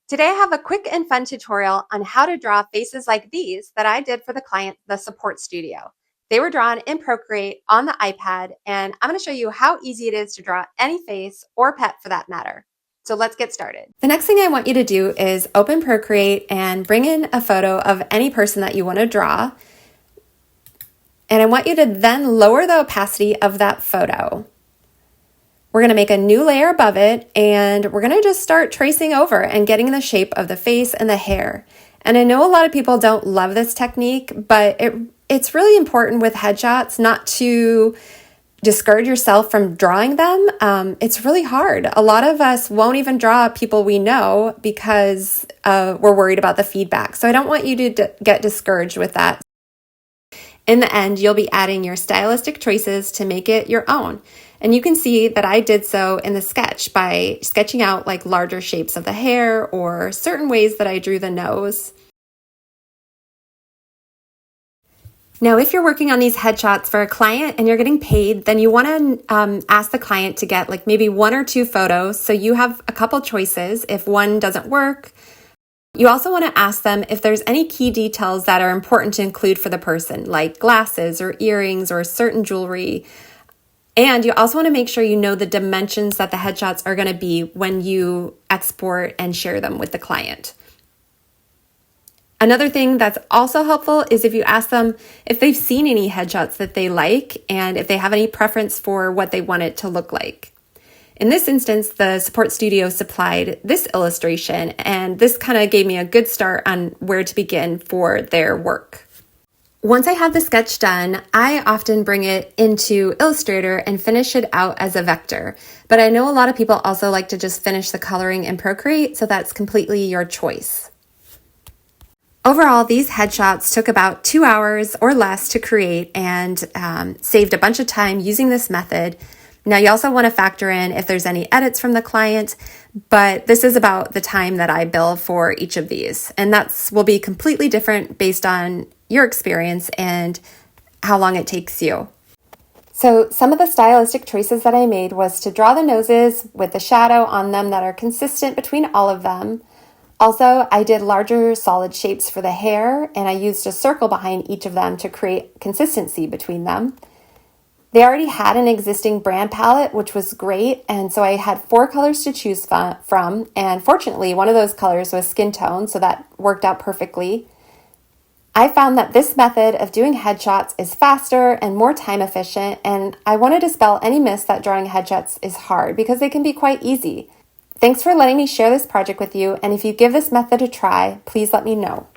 Today I have a quick and fun tutorial on how to draw faces like these that I did for the client, the support studio. They were drawn in Procreate on the iPad, and I'm going to show you how easy it is to draw any face or pet for that matter. So let's get started. The next thing I want you to do is open Procreate and bring in a photo of any person that you want to draw. And I want you to then lower the opacity of that photo. We're going to make a new layer above it, and we're going to just start tracing over and getting the shape of the face and the hair. And I know a lot of people don't love this technique, but it's really important with headshots not to discourage yourself from drawing them. It's really hard. A lot of us won't even draw people we know because we're worried about the feedback. So I don't want you to get discouraged with that. In the end, you'll be adding your stylistic choices to make it your own. And you can see that I did so in the sketch by sketching out like larger shapes of the hair or certain ways that I drew the nose. Now, if you're working on these headshots for a client and you're getting paid, then you want to ask the client to get like maybe 1 or 2 photos. So you have a couple choices if one doesn't work. You also want to ask them if there's any key details that are important to include for the person, like glasses or earrings or certain jewelry. And you also want to make sure you know the dimensions that the headshots are going to be when you export and share them with the client. Another thing that's also helpful is if you ask them if they've seen any headshots that they like and if they have any preference for what they want it to look like. In this instance, the support studio supplied this illustration, and this kind of gave me a good start on where to begin for their work. Once I have the sketch done, I often bring it into Illustrator and finish it out as a vector. But I know a lot of people also like to just finish the coloring in Procreate, so that's completely your choice. Overall, these headshots took about 2 hours or less to create and saved a bunch of time using this method. Now, you also want to factor in if there's any edits from the client, but this is about the time that I bill for each of these. And will be completely different based on your experience and how long it takes you. So some of the stylistic choices that I made was to draw the noses with the shadow on them that are consistent between all of them. Also, I did larger solid shapes for the hair, and I used a circle behind each of them to create consistency between them. They already had an existing brand palette, which was great, and so I had 4 colors to choose from, and fortunately, one of those colors was skin tone, so that worked out perfectly. I found that this method of doing headshots is faster and more time efficient, and I want to dispel any myths that drawing headshots is hard because they can be quite easy. Thanks for letting me share this project with you, and if you give this method a try, please let me know.